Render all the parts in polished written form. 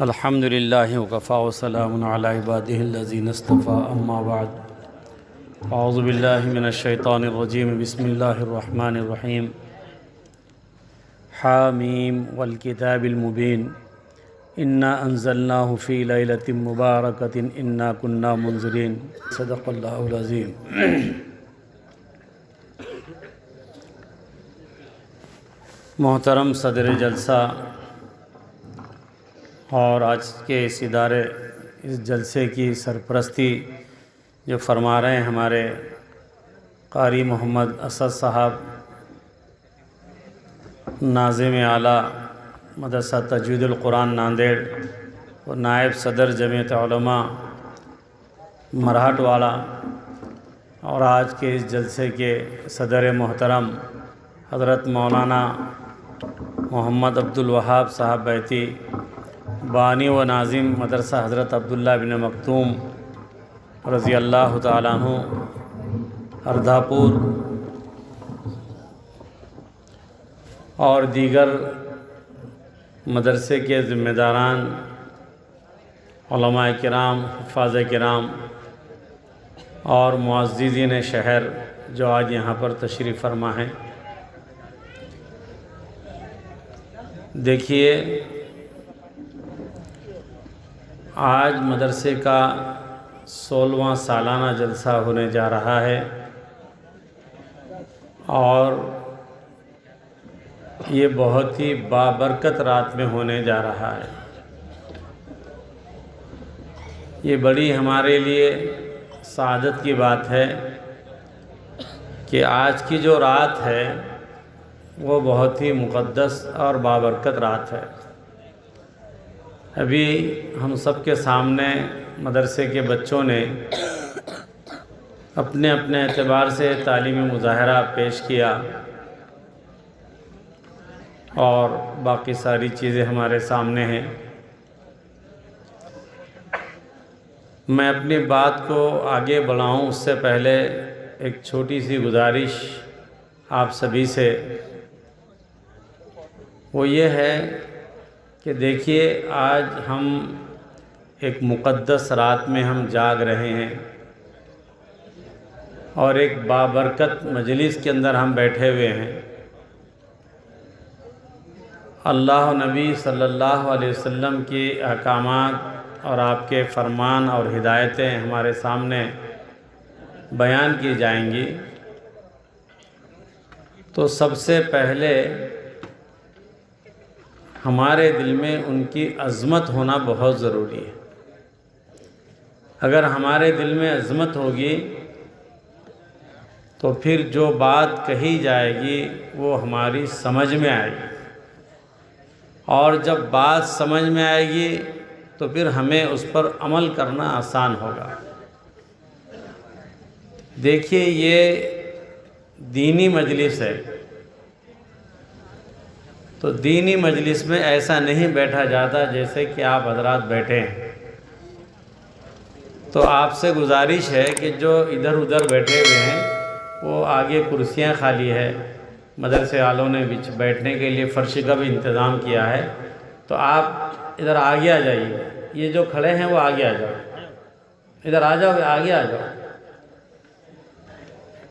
الحمدللہ وکفی وسلام علی عبادہ الذین اصطفیٰ اما بعد اعوذ باللہ من الشیطان الرجیم بسم اللہ الرحمن الرحیم حامیم والکتاب المبین انا انزلناہ فی لیلۃ مبارکۃ انا کنا منذرین صدق اللہ العظیم۔ محترم صدر جلسہ اور آج کے اس جلسے کی سرپرستی جو فرما رہے ہیں ہمارے قاری محمد اسد صاحب، ناظم اعلیٰ مدرسہ تجوید القرآن ناندیڑ اور نائب صدر جمعیت علماء مرہٹ والا، اور آج کے اس جلسے کے صدر محترم حضرت مولانا محمد عبدالوہاب صاحب بیتی، بانی و ناظم مدرسہ حضرت عبداللہ بن مکتوم رضی اللہ تعالیٰ عنہ اردھاپور، اور دیگر مدرسے کے ذمہ داران، علماء کرام، حفاظ کرام اور معززین شہر جو آج یہاں پر تشریف فرما ہیں۔ دیکھیے، آج مدرسے کا 16واں سالانہ جلسہ ہونے جا رہا ہے، اور یہ بہت ہی بابرکت رات میں ہونے جا رہا ہے۔ یہ بڑی ہمارے لیے سعادت کی بات ہے کہ آج کی جو رات ہے وہ بہت ہی مقدس اور بابرکت رات ہے۔ ابھی ہم سب کے سامنے مدرسے کے بچوں نے اپنے اپنے اعتبار سے تعلیمی مظاہرہ پیش کیا، اور باقی ساری چیزیں ہمارے سامنے ہیں۔ میں اپنی بات کو آگے بڑھاؤں اس سے پہلے ایک چھوٹی سی گزارش آپ سبھی سے، وہ یہ ہے کہ دیکھیے، آج ہم ایک مقدس رات میں ہم جاگ رہے ہیں، اور ایک بابرکت مجلس کے اندر ہم بیٹھے ہوئے ہیں۔ اللہ و نبی صلی اللہ علیہ وسلم کی احکامات اور آپ کے فرمان اور ہدایتیں ہمارے سامنے بیان کی جائیں گی، تو سب سے پہلے ہمارے دل میں ان کی عظمت ہونا بہت ضروری ہے۔ اگر ہمارے دل میں عظمت ہوگی تو پھر جو بات کہی جائے گی وہ ہماری سمجھ میں آئے گی، اور جب بات سمجھ میں آئے گی تو پھر ہمیں اس پر عمل کرنا آسان ہوگا۔ دیکھیے، یہ دینی مجلس ہے، تو دینی مجلس میں ایسا نہیں بیٹھا جاتا جیسے کہ آپ حضرات بیٹھے ہیں۔ تو آپ سے گزارش ہے کہ جو ادھر ادھر بیٹھے ہوئے ہیں، وہ آگے کرسیاں خالی ہے، مدرسے والوں نے بیٹھنے کے لیے فرش کا بھی انتظام کیا ہے، تو آپ ادھر آگے آ جائیے۔ یہ جو کھڑے ہیں وہ آگے آ جاؤ، ادھر آ جاؤ، آگے آ جاؤ۔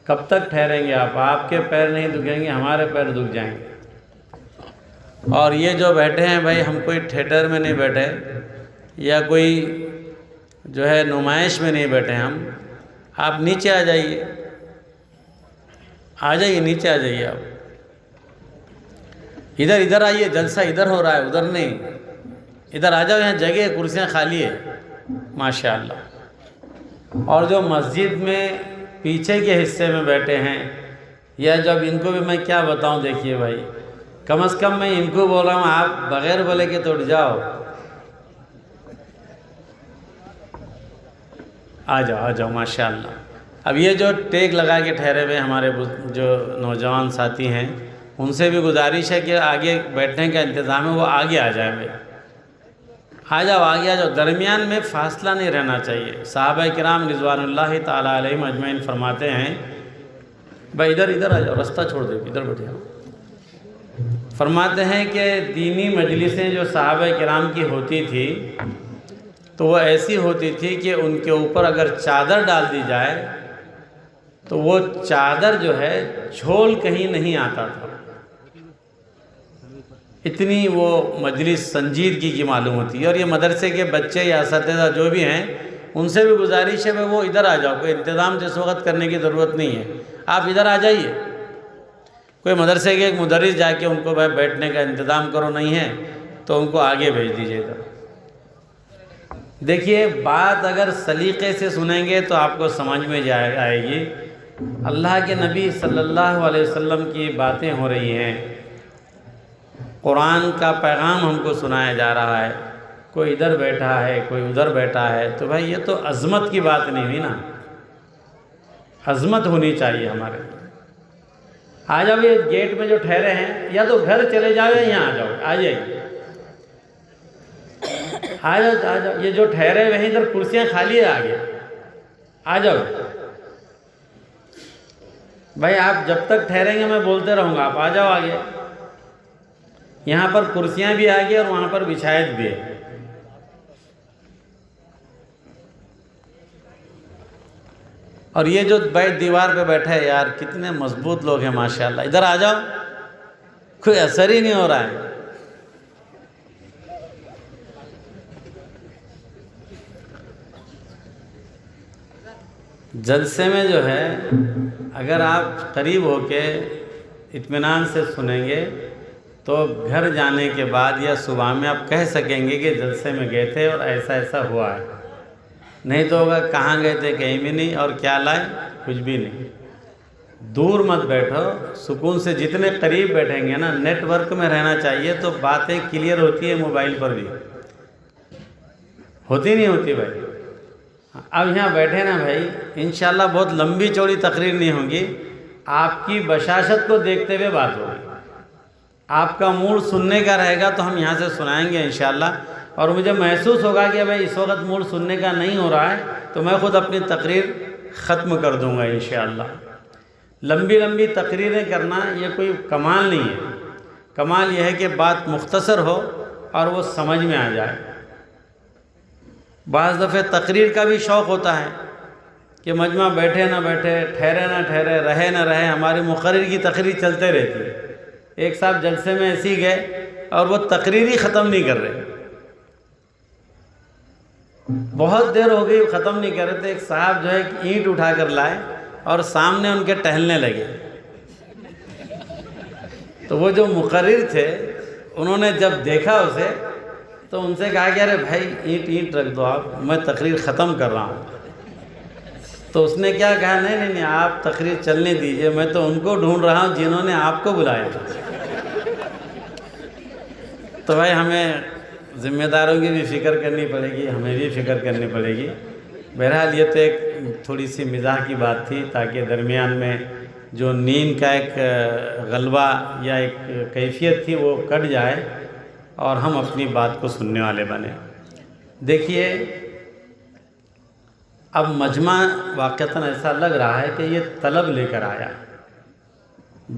کب تک ٹھہریں گے آپ؟ آپ کے پیر نہیں دکھیں گے، ہمارے پیر دکھ جائیں گے۔ اور یہ جو بیٹھے ہیں بھائی، ہم کوئی تھیٹر میں نہیں بیٹھے یا کوئی جو ہے نمائش میں نہیں بیٹھے ہم۔ آپ نیچے آ جائیے، آ جائیے، نیچے آ جائیے آپ۔ ادھر آئیے، جلسہ ادھر ہو رہا ہے، ادھر نہیں، ادھر آ جاؤ، یہاں جگہ ہے، کرسیاں خالی ہے ماشاءاللہ۔ اور جو مسجد میں پیچھے کے حصے میں بیٹھے ہیں، یا جب ان کو بھی میں کیا بتاؤں، دیکھیے بھائی، کم از کم میں ان کو بول رہا ہوں، آپ بغیر بولے کہ تو اٹھ جاؤ، آ جاؤ ماشاءاللہ۔ اب یہ جو ٹیک لگا کے ٹھہرے ہوئے ہمارے جو نوجوان ساتھی ہیں، ان سے بھی گزارش ہے کہ آگے بیٹھنے کا انتظام ہے، وہ آگے آ جائیں بھائی، آ جاؤ آگے آ جاؤ، درمیان میں فاصلہ نہیں رہنا چاہیے۔ صحابہ کرام رضوان اللہ تعالیٰ علیہم اجمعین فرماتے ہیں بھائی ادھر آ جاؤ، رستہ چھوڑ دو، ادھر بیٹھ جاؤ۔ فرماتے ہیں کہ دینی مجلسیں جو صحابہ کرام کی ہوتی تھی تو وہ ایسی ہوتی تھی کہ ان کے اوپر اگر چادر ڈال دی جائے تو وہ چادر جو ہے جھول کہیں نہیں آتا تھا، اتنی وہ مجلس سنجیدگی کی معلوم ہوتی ہے۔ اور یہ مدرسے کے بچے یا اساتذہ جو بھی ہیں ان سے بھی گزارش ہے وہ ادھر آ جاؤ، کوئی انتظام اس وقت کرنے کی ضرورت نہیں ہے، آپ ادھر آ جائیے۔ کوئی مدرسے کے ایک مدرس جا کے ان کو بھائی بیٹھنے کا انتظام کرو نہیں ہے تو ان کو آگے بھیج دیجیے گا۔ دیکھیے بات اگر سلیقے سے سنیں گے تو آپ کو سمجھ میں آئے گی۔ اللہ کے نبی صلی اللہ علیہ وسلم کی باتیں ہو رہی ہیں، قرآن کا پیغام ہم کو سنایا جا رہا ہے، کوئی ادھر بیٹھا ہے کوئی ادھر بیٹھا ہے، تو بھائی یہ تو عظمت کی بات نہیں ہوئی نا، عظمت ہونی چاہیے ہمارے۔ آ جاؤ، یہ گیٹ میں جو ٹھہرے ہیں یا تو گھر چلے جاؤ یا یہاں آ جاؤ، آ جائیے، آ جاؤ، یہ جو ٹھہرے ہوئے ہیں ادھر کرسیاں خالی ہے، آگے آ جاؤ بھائی، آپ جب تک ٹھہریں گے میں بولتے رہوں گا، آپ آ جاؤ آگے۔ یہاں پر کرسیاں بھی آگے اور وہاں پر بچھائت بھی ہے۔ اور یہ جو دیوار پہ بیٹھے ہیں یار کتنے مضبوط لوگ ہیں ماشاءاللہ، ادھر آ جاؤ، کوئی اثر ہی نہیں ہو رہا ہے۔ جلسے میں جو ہے اگر آپ قریب ہو کے اطمینان سے سنیں گے تو گھر جانے کے بعد یا صبح میں آپ کہہ سکیں گے کہ جلسے میں گئے تھے اور ایسا ایسا ہوا ہے، نہیں تو ہوگا کہاں گئے تھے کہیں بھی نہیں، اور کیا لائے کچھ بھی نہیں۔ دور مت بیٹھو، سکون سے جتنے قریب بیٹھیں گے نا، نیٹ ورک میں رہنا چاہیے تو باتیں کلیئر ہوتی ہے، موبائل پر بھی ہوتی نہیں ہوتی بھائی۔ اب یہاں بیٹھے نا بھائی، انشاءاللہ بہت لمبی چوڑی تقریر نہیں ہوگی، آپ کی بشاشت کو دیکھتے ہوئے بات ہوگی، آپ کا موڈ سننے کا رہے گا تو ہم یہاں سے سنائیں گے انشاءاللہ۔ اور مجھے محسوس ہوگا کہ بھائی اس وقت موڈ سننے کا نہیں ہو رہا ہے تو میں خود اپنی تقریر ختم کر دوں گا انشاءاللہ۔ لمبی لمبی تقریریں کرنا یہ کوئی کمال نہیں ہے، کمال یہ ہے کہ بات مختصر ہو اور وہ سمجھ میں آ جائے۔ بعض دفعہ تقریر کا بھی شوق ہوتا ہے کہ مجمع بیٹھے نہ بیٹھے، ٹھہرے نہ ٹھہرے، رہے نہ رہے، ہماری مقرر کی تقریر چلتے رہتی ہے۔ ایک صاحب جلسے میں ایسے ہی گئے اور وہ تقریر ہی ختم نہیں کر رہے، بہت دیر ہو گئی ختم نہیں کر رہے تھے۔ ایک صاحب جو ہے ایک اینٹ اٹھا کر لائے اور سامنے ان کے ٹہلنے لگے، تو وہ جو مقرر تھے انہوں نے جب دیکھا اسے تو ان سے کہا کہ ارے بھائی اینٹ رکھ دو، آپ میں تقریر ختم کر رہا ہوں۔ تو اس نے کیا کہا، نہیں آپ تقریر چلنے دیجئے، میں تو ان کو ڈھونڈ رہا ہوں جنہوں نے آپ کو بلایا تھا۔ تو بھائی ہمیں ذمہ داروں کی بھی فکر کرنی پڑے گی، ہمیں بھی فکر کرنی پڑے گی۔ بہرحال یہ تو ایک تھوڑی سی مزاح کی بات تھی تاکہ درمیان میں جو نیند کا ایک غلبہ یا ایک کیفیت تھی وہ کٹ جائے اور ہم اپنی بات کو سننے والے بنے۔ دیکھیے اب مجمع واقعتاً ایسا لگ رہا ہے کہ یہ طلب لے کر آیا،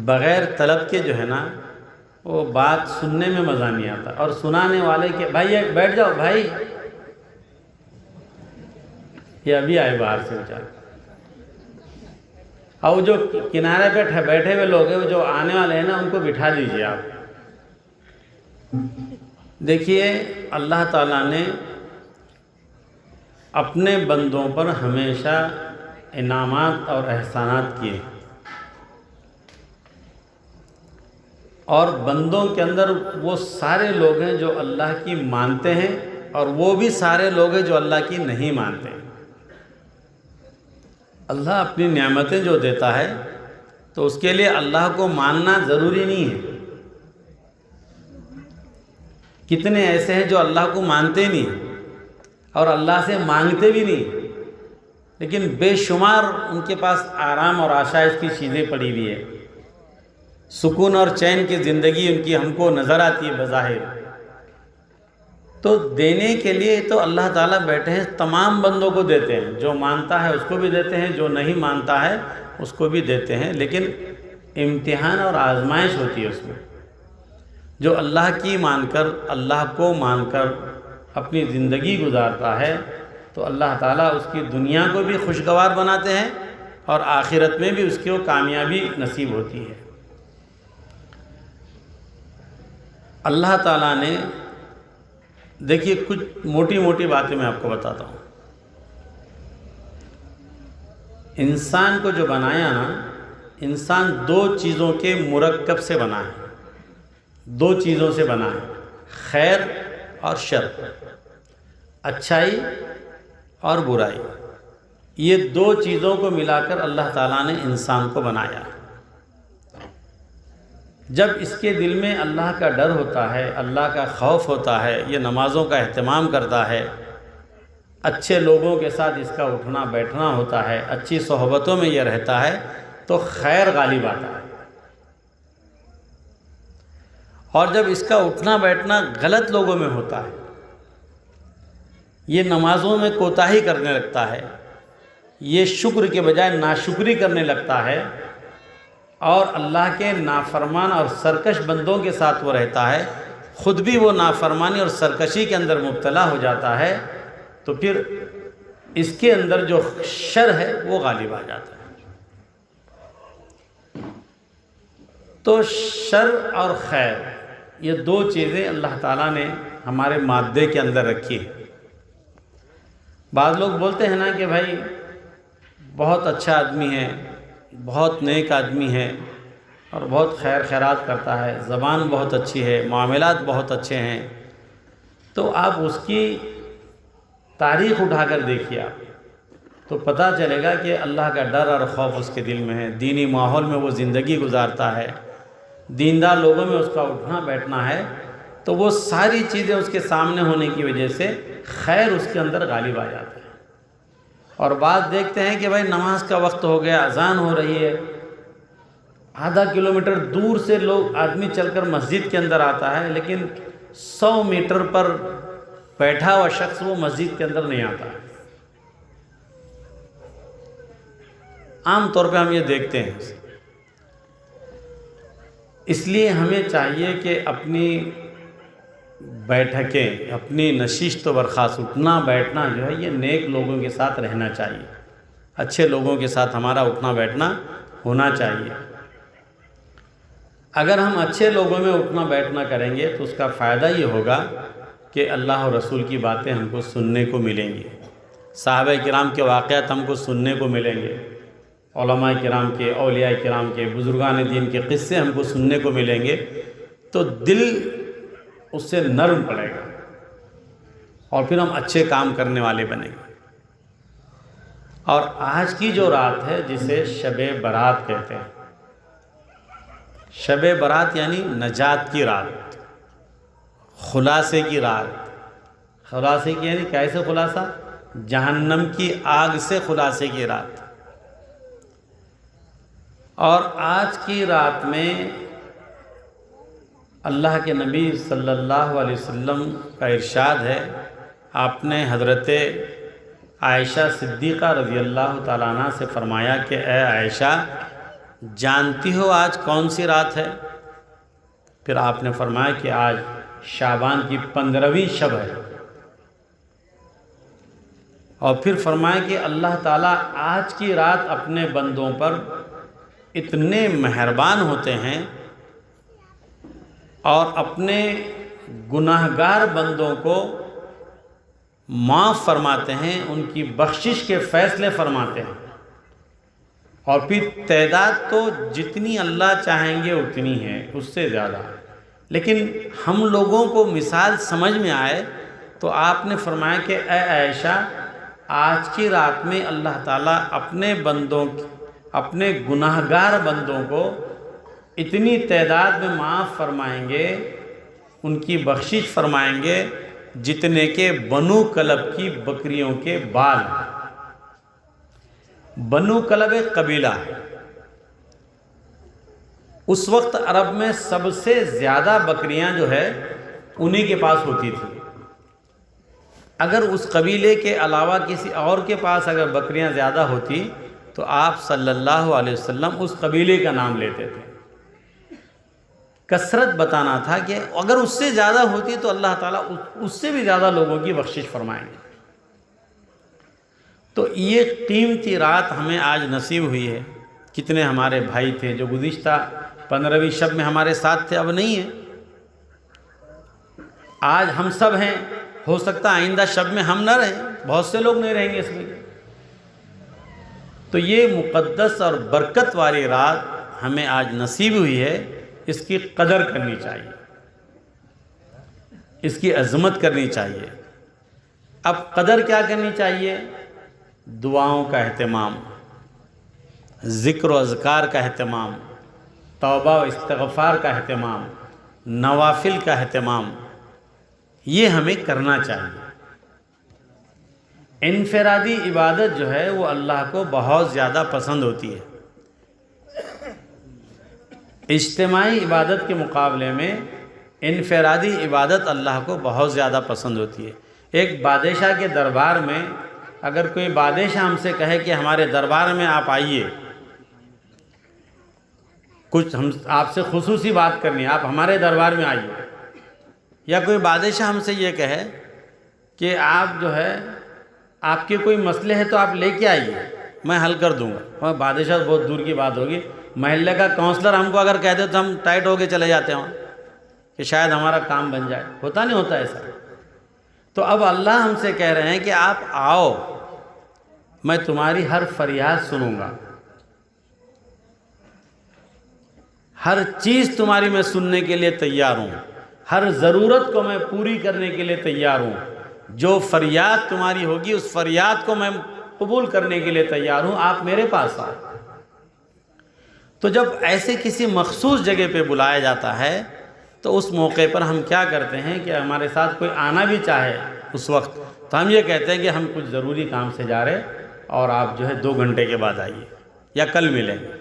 بغیر طلب کے جو ہے نا وہ بات سننے میں مزہ نہیں آتا، اور سنانے والے کے بھائی بیٹھ جاؤ بھائی، یہ ابھی آئے باہر سے بیچارے، اور جو کنارے پہ بیٹھے ہوئے لوگ ہیں جو آنے والے ہیں نا ان کو بٹھا دیجئے آپ۔ دیکھیے اللہ تعالیٰ نے اپنے بندوں پر ہمیشہ انعامات اور احسانات کیے، اور بندوں کے اندر وہ سارے لوگ ہیں جو اللہ کی مانتے ہیں اور وہ بھی سارے لوگ ہیں جو اللہ کی نہیں مانتے۔ اللہ اپنی نعمتیں جو دیتا ہے تو اس کے لیے اللہ کو ماننا ضروری نہیں ہے۔ کتنے ایسے ہیں جو اللہ کو مانتے نہیں اور اللہ سے مانگتے بھی نہیں، لیکن بے شمار ان کے پاس آرام اور آسائش کی چیزیں پڑی ہوئی ہے، سکون اور چین کی زندگی ان کی ہم کو نظر آتی ہے بظاہر، تو دینے کے لیے تو اللہ تعالیٰ بیٹھے ہیں، تمام بندوں کو دیتے ہیں، جو مانتا ہے اس کو بھی دیتے ہیں، جو نہیں مانتا ہے اس کو بھی دیتے ہیں، لیکن امتحان اور آزمائش ہوتی ہے اس میں۔ جو اللہ کی مان کر، اللہ کو مان کر اپنی زندگی گزارتا ہے تو اللہ تعالیٰ اس کی دنیا کو بھی خوشگوار بناتے ہیں اور آخرت میں بھی اس کو کامیابی نصیب ہوتی ہے۔ اللہ تعالیٰ نے، دیکھیے کچھ موٹی موٹی باتیں میں آپ کو بتاتا ہوں۔ انسان کو جو بنایا نا، انسان دو چیزوں کے مرکب سے بنا ہے، دو چیزوں سے بنا ہے، خیر اور شر، اچھائی اور برائی۔ یہ دو چیزوں کو ملا کر اللہ تعالیٰ نے انسان کو بنایا۔ جب اس کے دل میں اللہ کا ڈر ہوتا ہے، اللہ کا خوف ہوتا ہے، یہ نمازوں کا اہتمام کرتا ہے، اچھے لوگوں کے ساتھ اس کا اٹھنا بیٹھنا ہوتا ہے، اچھی صحبتوں میں یہ رہتا ہے، تو خیر غالب آتا ہے۔ اور جب اس کا اٹھنا بیٹھنا غلط لوگوں میں ہوتا ہے، یہ نمازوں میں کوتاہی کرنے لگتا ہے، یہ شکر کے بجائے ناشکری کرنے لگتا ہے، اور اللہ کے نافرمان اور سرکش بندوں کے ساتھ وہ رہتا ہے، خود بھی وہ نافرمانی اور سرکشی کے اندر مبتلا ہو جاتا ہے، تو پھر اس کے اندر جو شر ہے وہ غالب آ جاتا ہے۔ تو شر اور خیر، یہ دو چیزیں اللہ تعالیٰ نے ہمارے مادے کے اندر رکھی ہے۔ بعض لوگ بولتے ہیں نا کہ بھائی بہت اچھا آدمی ہے، بہت نیک آدمی ہے اور بہت خیر خیرات کرتا ہے، زبان بہت اچھی ہے، معاملات بہت اچھے ہیں، تو آپ اس کی تاریخ اٹھا کر دیکھیے آپ، تو پتہ چلے گا کہ اللہ کا ڈر اور خوف اس کے دل میں ہے، دینی ماحول میں وہ زندگی گزارتا ہے، دیندار لوگوں میں اس کا اٹھنا بیٹھنا ہے، تو وہ ساری چیزیں اس کے سامنے ہونے کی وجہ سے خیر اس کے اندر غالب آ جاتا ہے۔ اور بعض دیکھتے ہیں کہ بھائی نماز کا وقت ہو گیا، اذان ہو رہی ہے، آدھا کلومیٹر دور سے لوگ آدمی چل کر مسجد کے اندر آتا ہے، لیکن 100 میٹر پر بیٹھا ہوا شخص وہ مسجد کے اندر نہیں آتا ہے۔ عام طور پہ ہم یہ دیکھتے ہیں۔ اس لیے ہمیں چاہیے کہ اپنی بیٹھکیں، اپنی نشست و برخاست، اٹھنا بیٹھنا جو ہے یہ نیک لوگوں کے ساتھ رہنا چاہیے، اچھے لوگوں کے ساتھ ہمارا اٹھنا بیٹھنا ہونا چاہیے۔ اگر ہم اچھے لوگوں میں اٹھنا بیٹھنا کریں گے تو اس کا فائدہ یہ ہوگا کہ اللہ اور رسول کی باتیں ہم کو سننے کو ملیں گی، صحابہ کرام کے واقعات ہم کو سننے کو ملیں گے، علماء کرام کے، اولیاء کرام کے، بزرگان دین کے قصے ہم کو سننے کو ملیں گے، تو دل اس سے نرم پڑے گا اور پھر ہم اچھے کام کرنے والے بنیں گے۔ اور آج کی جو رات ہے جسے شب برات کہتے ہیں، شب برات یعنی نجات کی رات، خلاصے کی رات۔ خلاصے کی یعنی کیسے خلاصہ؟ جہنم کی آگ سے خلاصے کی رات۔ اور آج کی رات میں اللہ کے نبی صلی اللہ علیہ وسلم کا ارشاد ہے، آپ نے حضرت عائشہ صدیقہ رضی اللہ تعالیٰ عنہ سے فرمایا کہ اے عائشہ، جانتی ہو آج کون سی رات ہے؟ پھر آپ نے فرمایا کہ آج شعبان کی 15ویں شب ہے، اور پھر فرمایا کہ اللہ تعالیٰ آج کی رات اپنے بندوں پر اتنے مہربان ہوتے ہیں اور اپنے گناہگار بندوں کو معاف فرماتے ہیں، ان کی بخشش کے فیصلے فرماتے ہیں، اور پھر تعداد تو جتنی اللہ چاہیں گے اتنی ہے، اس سے زیادہ۔ لیکن ہم لوگوں کو مثال سمجھ میں آئے تو آپ نے فرمایا کہ اے عائشہ، آج کی رات میں اللہ تعالیٰ اپنے بندوں، اپنے گناہگار بندوں کو اتنی تعداد میں معاف فرمائیں گے، ان کی بخشش فرمائیں گے جتنے کہ بنو کلب کی بکریوں کے بال۔ بنو کلب ایک قبیلہ ہے، اس وقت عرب میں سب سے زیادہ بکریاں جو ہے انہی کے پاس ہوتی تھی، اگر اس قبیلے کے علاوہ کسی اور کے پاس اگر بکریاں زیادہ ہوتی تو آپ صلی اللہ علیہ وسلم اس قبیلے کا نام لیتے تھے۔ کثرت بتانا تھا کہ اگر اس سے زیادہ ہوتی تو اللہ تعالیٰ اس سے بھی زیادہ لوگوں کی بخشش فرمائیں گے۔ تو یہ قیمتی رات ہمیں آج نصیب ہوئی ہے۔ کتنے ہمارے بھائی تھے جو گزشتہ 15ویں شب میں ہمارے ساتھ تھے، اب نہیں ہیں۔ آج ہم سب ہیں، ہو سکتا ہے آئندہ شب میں ہم نہ رہیں، بہت سے لوگ نہیں رہیں گے اس میں۔ تو یہ مقدس اور برکت والی رات ہمیں آج نصیب ہوئی ہے، اس کی قدر کرنی چاہیے، اس کی عظمت کرنی چاہیے۔ اب قدر کیا کرنی چاہیے؟ دعاؤں کا اہتمام، ذکر و اذکار کا اہتمام، توبہ و استغفار کا اہتمام، نوافل کا اہتمام، یہ ہمیں کرنا چاہیے۔ انفرادی عبادت جو ہے وہ اللہ کو بہت زیادہ پسند ہوتی ہے۔ اجتماعی عبادت کے مقابلے میں انفرادی عبادت اللہ کو بہت زیادہ پسند ہوتی ہے۔ ایک بادشاہ کے دربار میں اگر کوئی بادشاہ ہم سے کہے کہ ہمارے دربار میں آپ آئیے، کچھ ہم آپ سے خصوصی بات کرنی ہے، آپ ہمارے دربار میں آئیے، یا کوئی بادشاہ ہم سے یہ کہے کہ آپ جو ہے آپ کے کوئی مسئلے ہے تو آپ لے کے آئیے، میں حل کر دوں گا، بادشاہ بہت دور کی بات ہوگی۔ محلے کا کونسلر ہم کو اگر کہہ دے تو ہم ٹائٹ ہو کے چلے جاتے ہیں کہ شاید ہمارا کام بن جائے، ہوتا نہیں ہوتا ایسا۔ تو اب اللہ ہم سے کہہ رہے ہیں کہ آپ آؤ، میں تمہاری ہر فریاد سنوں گا، ہر چیز تمہاری میں سننے کے لیے تیار ہوں، ہر ضرورت کو میں پوری کرنے کے لیے تیار ہوں، جو فریاد تمہاری ہوگی اس فریاد کو میں قبول کرنے کے لیے تیار ہوں، آپ میرے پاس آؤ۔ تو جب ایسے کسی مخصوص جگہ پہ بلایا جاتا ہے تو اس موقع پر ہم کیا کرتے ہیں کہ ہمارے ساتھ کوئی آنا بھی چاہے اس وقت تو ہم یہ کہتے ہیں کہ ہم کچھ ضروری کام سے جا رہے اور آپ جو ہے 2 گھنٹے کے بعد آئیے یا کل ملیں گے۔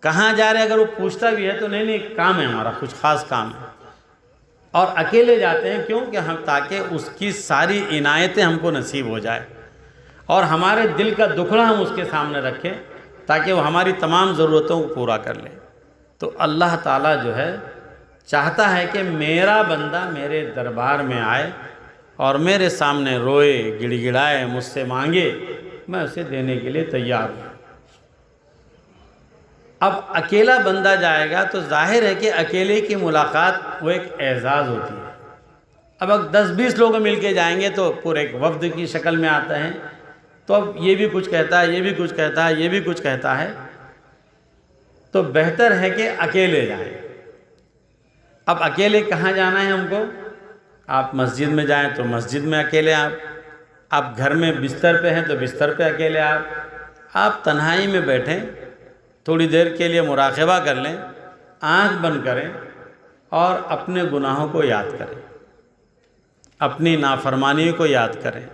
کہاں جا رہے اگر وہ پوچھتا بھی ہے تو نہیں کام ہے ہمارا، کچھ خاص کام ہے، اور اکیلے جاتے ہیں کیوں کہ ہم تاکہ اس کی ساری عنایتیں ہم کو نصیب ہو جائے اور ہمارے دل کا دکھڑا ہم اس کے سامنے رکھیں تاکہ وہ ہماری تمام ضرورتوں کو پورا کر لے۔ تو اللہ تعالیٰ جو ہے چاہتا ہے کہ میرا بندہ میرے دربار میں آئے اور میرے سامنے روئے، گڑ گڑائے، مجھ سے مانگے، میں اسے دینے کے لیے تیار ہوں۔ اب اکیلا بندہ جائے گا تو ظاہر ہے کہ اکیلے کی ملاقات وہ ایک اعزاز ہوتی ہے۔ اب اگر 10-20 لوگ مل کے جائیں گے تو پورے ایک وفد کی شکل میں آتے ہیں، تو اب یہ بھی کچھ کہتا ہے، یہ بھی کچھ کہتا ہے، یہ بھی کچھ کہتا ہے، تو بہتر ہے کہ اکیلے جائیں۔ اب اکیلے کہاں جانا ہے ہم کو؟ آپ مسجد میں جائیں تو مسجد میں اکیلے آپ گھر میں بستر پہ ہیں تو بستر پہ اکیلے آپ تنہائی میں بیٹھیں، تھوڑی دیر کے لیے مراقبہ کر لیں، آنکھ بند کریں اور اپنے گناہوں کو یاد کریں، اپنی نافرمانی کو یاد کریں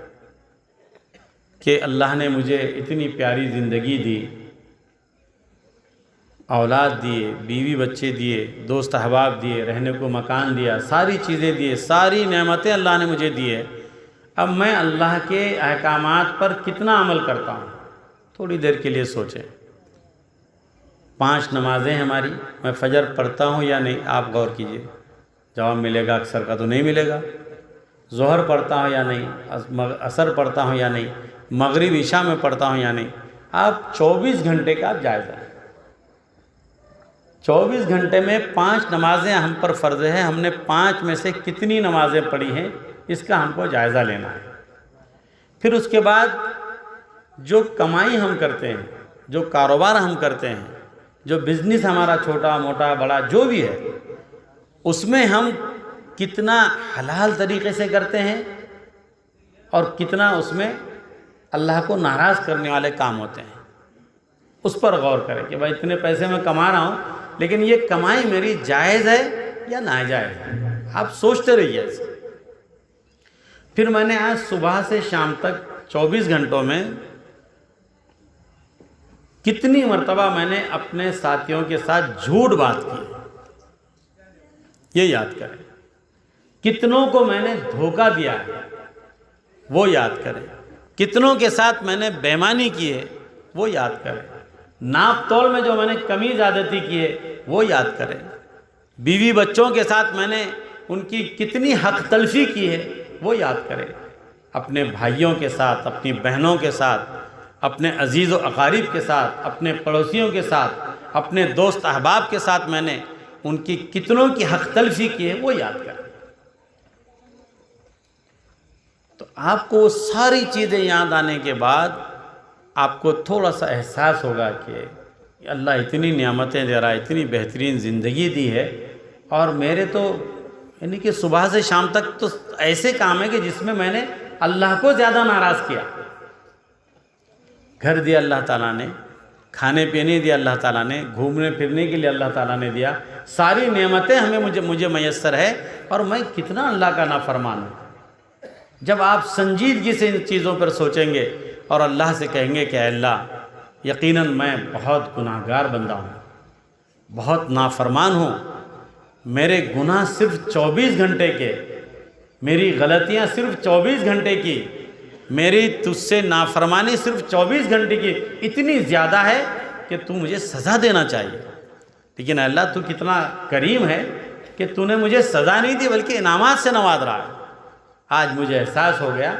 کہ اللہ نے مجھے اتنی پیاری زندگی دی، اولاد دیے، بیوی بچے دیے، دوست احباب دیے، رہنے کو مکان دیا، ساری چیزیں دیے، ساری نعمتیں اللہ نے مجھے دی ہے، اب میں اللہ کے احکامات پر کتنا عمل کرتا ہوں؟ تھوڑی دیر کے لیے سوچیں۔ 5 نمازیں ہماری، میں فجر پڑھتا ہوں یا نہیں؟ آپ غور کیجئے، جواب ملے گا اکثر کا تو نہیں ملے گا۔ ظہر پڑھتا ہوں یا نہیں؟ عصر پڑھتا ہوں یا نہیں؟ مغرب عشاء میں پڑھتا ہوں یا نہیں؟ آپ 24 گھنٹے کا جائزہ ہے، 24 گھنٹے میں 5 نمازیں ہم پر فرض ہے، ہم نے 5 میں سے کتنی نمازیں پڑھی ہیں اس کا ہم کو جائزہ لینا ہے۔ پھر اس کے بعد جو کمائی ہم کرتے ہیں، جو کاروبار ہم کرتے ہیں، جو بزنس ہمارا چھوٹا موٹا بڑا جو بھی ہے، اس میں ہم کتنا حلال طریقے سے کرتے ہیں اور کتنا اس میں اللہ کو ناراض کرنے والے کام ہوتے ہیں، اس پر غور کریں کہ بھائی اتنے پیسے میں کما رہا ہوں لیکن یہ کمائی میری جائز ہے یا ناجائز ہے؟ آپ سوچتے رہیے ایسے۔ پھر میں نے آج صبح سے شام تک 24 گھنٹوں میں کتنی مرتبہ میں نے اپنے ساتھیوں کے ساتھ جھوٹ بات کی، یہ یاد کریں۔ کتنوں کو میں نے دھوکہ دیا ہے، وہ یاد کریں، کتنوں کے ساتھ میں نے بے ایمانی کی ہے وہ یاد کریں، ناپ تول میں جو میں نے کمی زیادتی کی ہے وہ یاد کریں، بیوی بچوں کے ساتھ میں نے ان کی کتنی حق تلفی کی ہے وہ یاد کریں، اپنے بھائیوں کے ساتھ، اپنی بہنوں کے ساتھ، اپنے عزیز و اقارب کے ساتھ، اپنے پڑوسیوں کے ساتھ، اپنے دوست احباب کے ساتھ میں نے ان کی کتنوں کی حق تلفی کی ہے وہ یاد کریں۔ تو آپ کو وہ ساری چیزیں یاد آنے کے بعد آپ کو تھوڑا سا احساس ہوگا کہ اللہ اتنی نعمتیں دے رہا ہے، اتنی بہترین زندگی دی ہے، اور میرے تو یعنی کہ صبح سے شام تک تو ایسے کام ہے کہ جس میں نے اللہ کو زیادہ ناراض کیا۔ گھر دیا اللہ تعالیٰ نے، کھانے پینے دیا اللہ تعالیٰ نے، گھومنے پھرنے کے لیے اللہ تعالیٰ نے دیا، ساری نعمتیں مجھے میسر ہے، اور میں کتنا اللہ کا نافرمان ہوں۔ جب آپ سنجیدگی سے ان چیزوں پر سوچیں گے اور اللہ سے کہیں گے کہ اے اللہ یقیناً میں بہت گناہ گار بندہ ہوں، بہت نافرمان ہوں، میرے گناہ صرف 24 گھنٹے کے، میری غلطیاں صرف 24 گھنٹے کی، میری تجھ سے نافرمانی صرف 24 گھنٹے کی اتنی زیادہ ہے کہ تو مجھے سزا دینا چاہیے، لیکن اے اللہ تو کتنا کریم ہے کہ تو نے مجھے سزا نہیں دی بلکہ انعامات سے نواز رہا ہے۔ آج مجھے احساس ہو گیا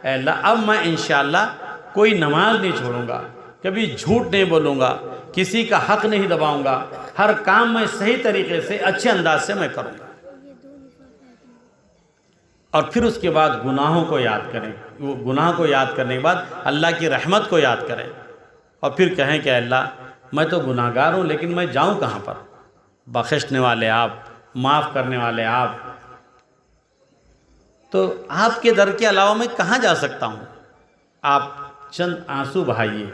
اے اللہ اب میں انشاءاللہ کوئی نماز نہیں چھوڑوں گا، کبھی جھوٹ نہیں بولوں گا، کسی کا حق نہیں دباؤں گا، ہر کام میں صحیح طریقے سے اچھے انداز سے میں کروں گا۔ اور پھر اس کے بعد گناہوں کو یاد کریں، وہ گناہ کو یاد کرنے کے بعد اللہ کی رحمت کو یاد کریں، اور پھر کہیں کہ اے اللہ میں تو گناہ گار ہوں لیکن میں جاؤں کہاں پر؟ بخشنے والے آپ، معاف کرنے والے آپ، تو آپ کے در کے علاوہ میں کہاں جا سکتا ہوں؟ آپ چند آنسو بہائیے،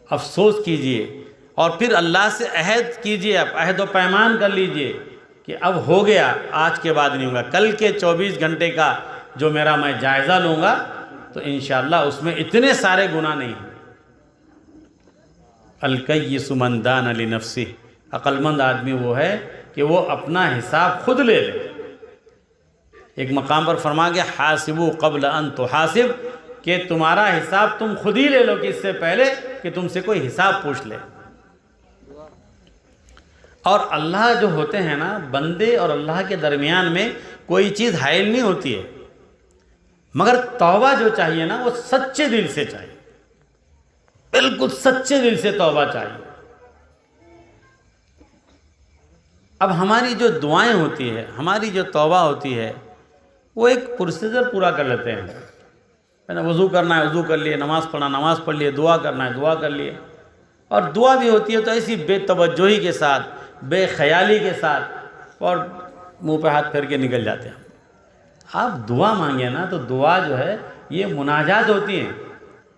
افسوس کیجئے، اور پھر اللہ سے عہد کیجئے، عہد و پیمان کر لیجئے کہ اب ہو گیا، آج کے بعد نہیں ہوگا، کل کے 24 گھنٹے کا جو میرا میں جائزہ لوں گا تو انشاءاللہ اس میں اتنے سارے گناہ نہیں ہیں۔ الکیس من دان لنفسہ، عقل مند آدمی وہ ہے کہ وہ اپنا حساب خود لے لے۔ ایک مقام پر فرما گیا حاسبوا قبل ان تحاسب، کہ تمہارا حساب تم خود ہی لے لو کہ اس سے پہلے کہ تم سے کوئی حساب پوچھ لے۔ اور اللہ جو ہوتے ہیں نا، بندے اور اللہ کے درمیان میں کوئی چیز حائل نہیں ہوتی ہے، مگر توبہ جو چاہیے نا وہ سچے دل سے چاہیے، بالکل سچے دل سے توبہ چاہیے۔ اب ہماری جو دعائیں ہوتی ہے، ہماری جو توبہ ہوتی ہے، وہ ایک پروسیجر پورا کر لیتے ہیں، وضو کرنا ہے وضو کر لیے، نماز پڑھنا نماز پڑھ لیے، دعا کرنا ہے دعا کر لیے، اور دعا بھی ہوتی ہے تو ایسی بے توجہی کے ساتھ، بے خیالی کے ساتھ، اور منہ پہ ہاتھ پھیر کے نکل جاتے ہیں۔ آپ دعا مانگیں نا تو دعا جو ہے یہ مناجات ہوتی ہیں،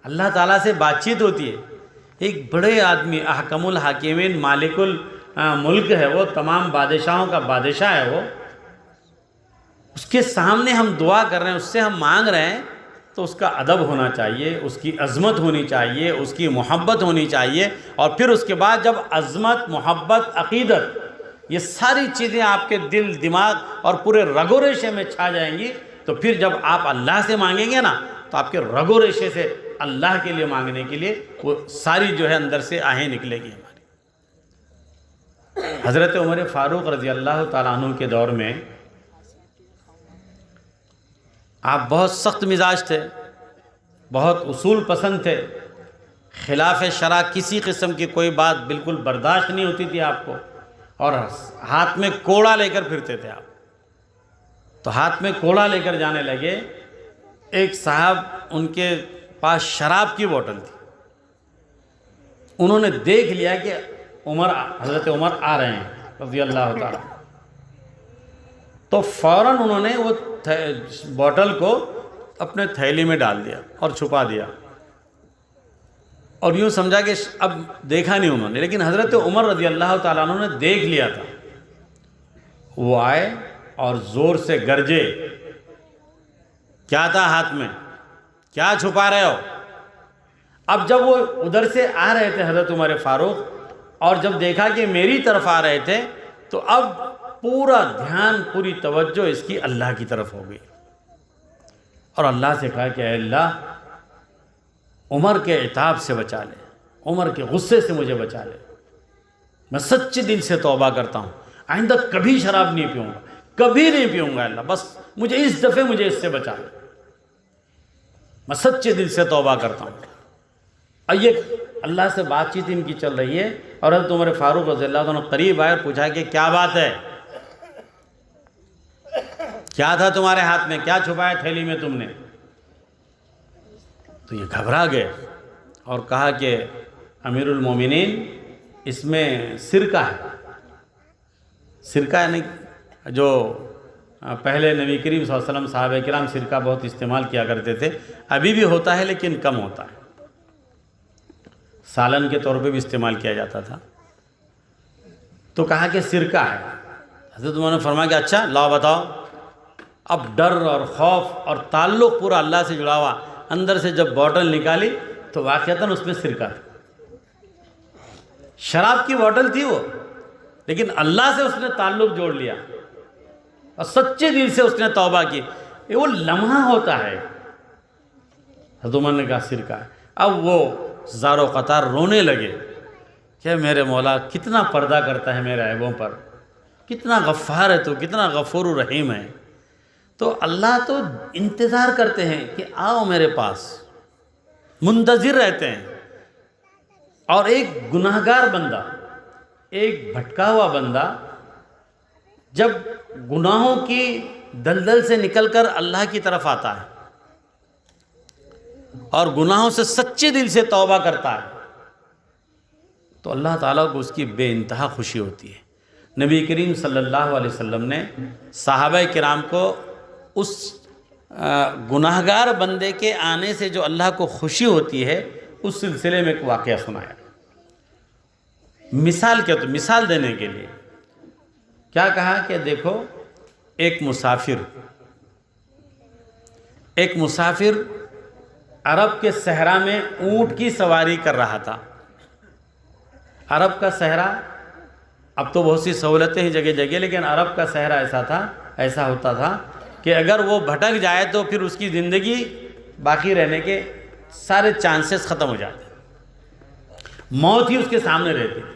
اللہ تعالیٰ سے بات چیت ہوتی ہے۔ ایک بڑے آدمی احکم الحاکمین مالک الملک ہے، وہ تمام بادشاہوں کا بادشاہ ہے، وہ اس کے سامنے ہم دعا کر رہے ہیں، اس سے ہم مانگ رہے ہیں، تو اس کا ادب ہونا چاہیے، اس کی عظمت ہونی چاہیے، اس کی محبت ہونی چاہیے، اور پھر اس کے بعد جب عظمت، محبت، عقیدت یہ ساری چیزیں آپ کے دل، دماغ اور پورے رگ و ریشے میں چھا جائیں گی، تو پھر جب آپ اللہ سے مانگیں گے نا تو آپ کے رگ و ریشے سے اللہ کے لیے مانگنے کے لیے وہ ساری جو ہے اندر سے آہیں نکلے گی ہماری۔ حضرت عمر فاروق رضی اللہ تعالیٰ عنہ کے دور میں آپ بہت سخت مزاج تھے، بہت اصول پسند تھے، خلاف شرع کسی قسم کی کوئی بات بالکل برداشت نہیں ہوتی تھی آپ کو، اور ہاتھ میں کوڑا لے کر پھرتے تھے آپ۔ تو ہاتھ میں کوڑا لے کر جانے لگے، ایک صاحب ان کے پاس شراب کی بوتل تھی، انہوں نے دیکھ لیا کہ حضرت عمر آ رہے ہیں رضی اللہ تعالیٰ، تو فوراً انہوں نے وہ بوتل کو اپنے تھیلی میں ڈال دیا اور چھپا دیا، اور یوں سمجھا کہ اب دیکھا نہیں انہوں نے، لیکن حضرت عمر رضی اللہ تعالیٰ عنہ نے دیکھ لیا تھا۔ وہ آئے اور زور سے گرجے، کیا تھا ہاتھ میں، کیا چھپا رہے ہو؟ اب جب وہ ادھر سے آ رہے تھے حضرت عمر فاروق، اور جب دیکھا کہ میری طرف آ رہے تھے، تو اب پورا دھیان، پوری توجہ اس کی اللہ کی طرف ہو گئی، اور اللہ سے کہا کہ اے اللہ عمر کے عتاب سے بچا لے، عمر کے غصے سے مجھے بچا لے، میں سچے دل سے توبہ کرتا ہوں، آئندہ کبھی شراب نہیں پیوں گا، کبھی نہیں پیوں گا اللہ، بس مجھے اس دفعے مجھے اس سے بچا لے، میں سچے دل سے توبہ کرتا ہوں۔ اور یہ اللہ سے بات چیت ان کی چل رہی ہے، اور حضرت عمر فاروق رضی اللہ عنہ قریب آئے اور پوچھا کہ کیا بات ہے، کیا تھا تمہارے ہاتھ میں، کیا چھپایا تھیلی میں تم نے؟ تو یہ گھبرا گئے اور کہا کہ امیر المومنین اس میں سرکہ ہے، سرکہ یعنی جو پہلے نبی کریم صلی اللہ علیہ وسلم صحابہ کرام سرکہ بہت استعمال کیا کرتے تھے، ابھی بھی ہوتا ہے لیکن کم ہوتا ہے، سالن کے طور پہ بھی استعمال کیا جاتا تھا۔ تو کہا کہ سرکہ ہے۔ حضرت عمر نے فرمایا کہ اچھا لاؤ بتاؤ۔ اب ڈر اور خوف اور تعلق پورا اللہ سے جڑا ہوا، اندر سے جب بوٹل نکالی تو واقعتاً اس میں سرکہ تھا، شراب کی بوٹل تھی وہ، لیکن اللہ سے اس نے تعلق جوڑ لیا اور سچے دل سے اس نے توبہ کی۔ یہ وہ لمحہ ہوتا ہے۔ حضرت عمر نے کہا سرکہ ہے۔ اب وہ زار و قطار رونے لگے کہ میرے مولا کتنا پردہ کرتا ہے میرے عیبوں پر، کتنا غفار ہے تو، کتنا غفور و رحیم ہے۔ تو اللہ تو انتظار کرتے ہیں کہ آؤ میرے پاس، منتظر رہتے ہیں۔ اور ایک گناہگار بندہ، ایک بھٹکا ہوا بندہ جب گناہوں کی دلدل سے نکل کر اللہ کی طرف آتا ہے اور گناہوں سے سچے دل سے توبہ کرتا ہے تو اللہ تعالیٰ کو اس کی بے انتہا خوشی ہوتی ہے۔ نبی کریم صلی اللہ علیہ وسلم نے صحابہ کرام کو اس گناہگار بندے کے آنے سے جو اللہ کو خوشی ہوتی ہے اس سلسلے میں ایک واقعہ سنایا، مثال دینے کے لیے۔ کیا کہا کہ دیکھو ایک مسافر عرب کے صحرا میں اونٹ کی سواری کر رہا تھا۔ عرب کا صحرا، اب تو بہت سی سہولتیں ہیں جگہ جگہ، لیکن عرب کا صحرا ایسا ہوتا تھا کہ اگر وہ بھٹک جائے تو پھر اس کی زندگی باقی رہنے کے سارے چانسز ختم ہو جاتے، موت ہی اس کے سامنے رہتی تھی۔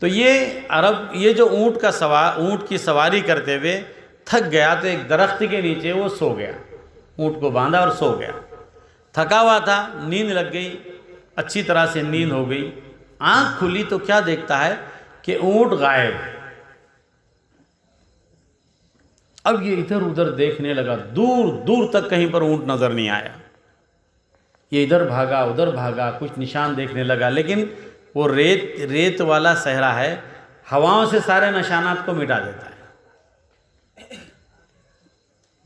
تو یہ جو اونٹ کی سواری کرتے ہوئے تھک گیا تو ایک درخت کے نیچے وہ سو گیا، اونٹ کو باندھا اور سو گیا۔ تھکا ہوا تھا، نیند لگ گئی، اچھی طرح سے نیند ہو گئی، آنکھ کھلی تو کیا دیکھتا ہے کہ اونٹ غائب۔ اب یہ ادھر ادھر دیکھنے لگا، دور دور تک کہیں پر اونٹ نظر نہیں آیا۔ یہ ادھر بھاگا ادھر بھاگا، کچھ نشان دیکھنے لگا، لیکن وہ ریت والا صحرا ہے، ہواؤں سے سارے نشانات کو مٹا دیتا ہے۔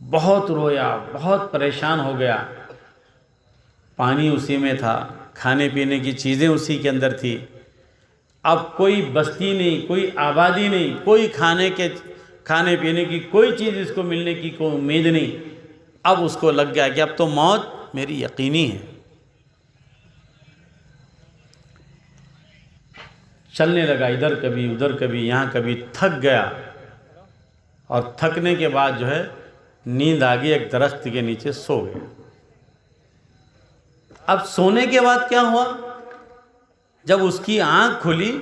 بہت رویا، بہت پریشان ہو گیا۔ پانی اسی میں تھا، کھانے پینے کی چیزیں اسی کے اندر تھی، اب کوئی بستی نہیں، کوئی آبادی نہیں، کوئی کھانے پینے کی کوئی چیز اس کو ملنے کی کوئی امید نہیں۔ اب اس کو لگ گیا کہ اب تو موت میری یقینی ہے۔ چلنے لگا، ادھر کبھی ادھر کبھی یہاں کبھی، تھک گیا، اور تھکنے کے بعد جو ہے نیند آ گئی، ایک درخت کے نیچے سو گیا۔ اب سونے کے بعد کیا ہوا؟ جب اس کی آنکھ کھلی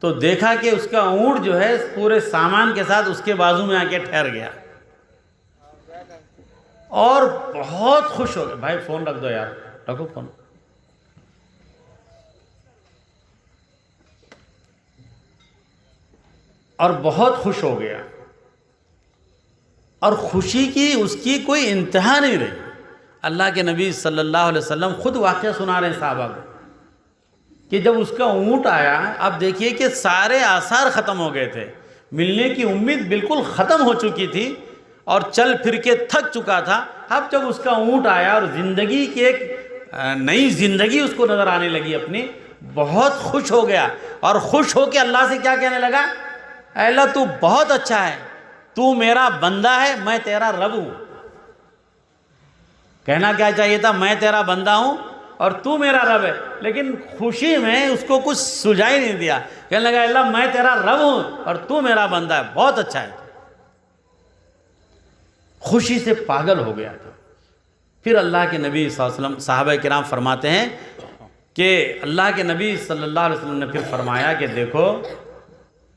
تو دیکھا کہ اس کا اونٹ جو ہے پورے سامان کے ساتھ اس کے بازو میں آ کے ٹھہر گیا، اور بہت خوش ہو گیا۔ بھائی فون رکھ دو یار، رکھو فون۔ اور بہت خوش ہو گیا، اور خوشی کی اس کی کوئی انتہا نہیں رہی۔ اللہ کے نبی صلی اللہ علیہ وسلم خود واقعہ سنا رہے ہیں صحابہ کو کہ جب اس کا اونٹ آیا، اب دیکھیے کہ سارے آثار ختم ہو گئے تھے، ملنے کی امید بالکل ختم ہو چکی تھی، اور چل پھر کے تھک چکا تھا۔ اب جب اس کا اونٹ آیا اور زندگی کی ایک نئی زندگی اس کو نظر آنے لگی اپنی، بہت خوش ہو گیا، اور خوش ہو کے اللہ سے کیا کہنے لگا؟ اے اللہ تو بہت اچھا ہے، تو میرا بندہ ہے، میں تیرا رب ہوں۔ کہنا کیا چاہیے تھا؟ میں تیرا بندہ ہوں اور تو میرا رب ہے، لیکن خوشی میں اس کو کچھ سجھائی نہیں دیا، کہنے لگا اللہ میں تیرا رب ہوں اور تو میرا بندہ ہے، بہت اچھا ہے۔ خوشی سے پاگل ہو گیا تھا، پھر اللہ کے نبی صلی اللہ علیہ وسلم، صحابہ کرام فرماتے ہیں کہ اللہ کے نبی صلی اللہ علیہ وسلم نے پھر فرمایا کہ دیکھو،